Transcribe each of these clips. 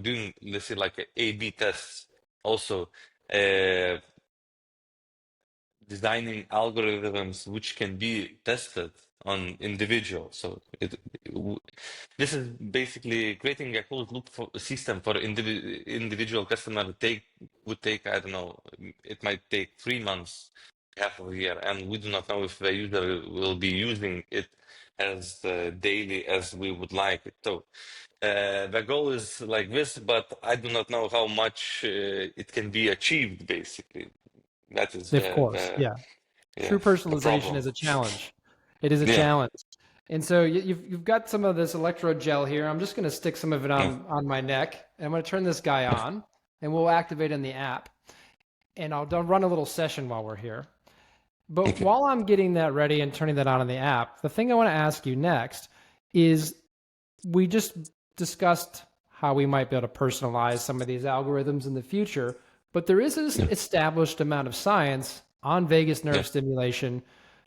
doing, let's say, like A/B tests, also uh, designing algorithms which can be tested on individuals. So this is basically creating a closed loop system for individual customer. Would take, I don't know, it might take 3 months, half of a year, and we do not know if the user will be using it as daily as we would like it. So the goal is like this, but I do not know how much it can be achieved. Basically, that is Of course, the yeah. yeah, True the personalization problem. is a challenge. It is a Yeah. challenge. And so you've got some of this electrode gel here. I'm just going to stick some of it Yeah. on my neck. And I'm going to turn this guy on, and we'll activate in the app. And I'll run a little session while we're here. But Okay. while I'm getting that ready and turning that on in the app, the thing I want to ask you next is we just discussed how we might be able to personalize some of these algorithms in the future, but there is this Yeah. established amount of science on vagus Yeah. nerve stimulation,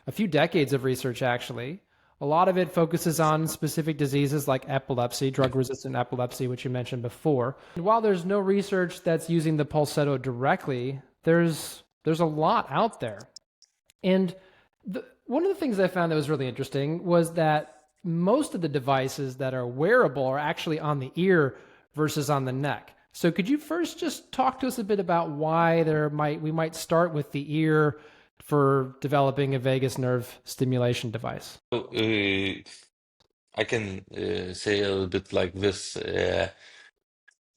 a few decades of research actually. A lot of it focuses on specific diseases like epilepsy, Yeah. drug resistant epilepsy, which you mentioned before. And while there's no research that's using the Pulsetto directly, there's a lot out there. And one of the things I found that was really interesting was that most of the devices that are wearable are actually on the ear versus on the neck. So could you first just talk to us a bit about why we might start with the ear for developing a vagus nerve stimulation device? So, I can say a little bit like this.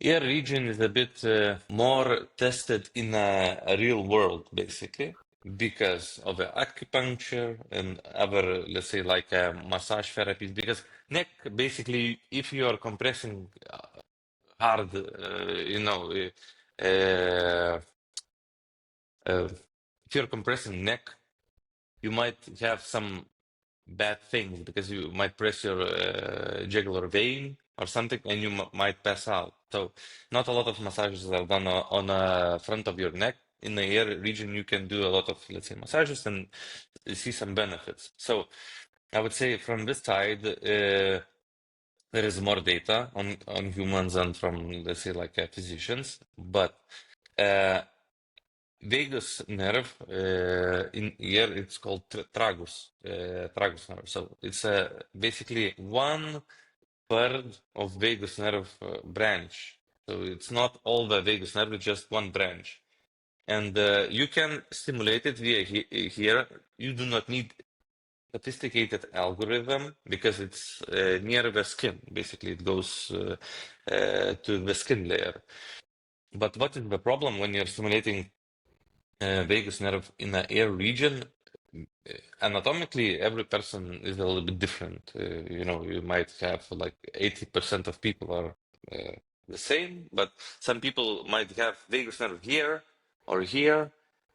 Ear region is a bit more tested in a real world, basically, because of the acupuncture and other, let's say, like massage therapies. Because neck, basically, if you are compressing hard, uh, uh, if you're compressing neck, you might have some bad things because you might press your jugular vein or something and you might pass out. So not a lot of massages are done on front of your neck. In the ear region, you can do a lot of, let's say, massages and see some benefits. So I would say from this side, there is more data on humans and from, let's say, like physicians, but uh, vagus nerve in ear, it's called tragus nerve. So it's basically one third of vagus nerve branch. So it's not all the vagus nerve, it's just one branch. And you can stimulate it via here. You do not need sophisticated algorithm because it's near the skin. Basically, it goes to the skin layer. But what is the problem when you're stimulating vagus nerve in the ear region? Anatomically, every person is a little bit different. You might have like 80% of people are the same, but some people might have vagus nerve here or here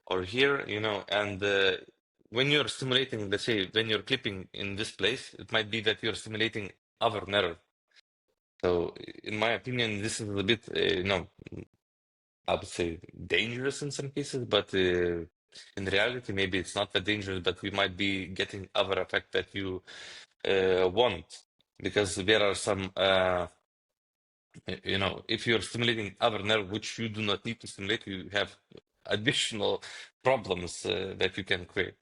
or here, and when you're stimulating, let's say, when you're clipping in this place, it might be that you're stimulating other nerve. So, in my opinion, this is a bit, I would say dangerous in some cases, but in reality, maybe it's not that dangerous, but we might be getting other effect that you want because there are some, if you're stimulating other nerve which you do not need to stimulate, you have additional problems that you can create.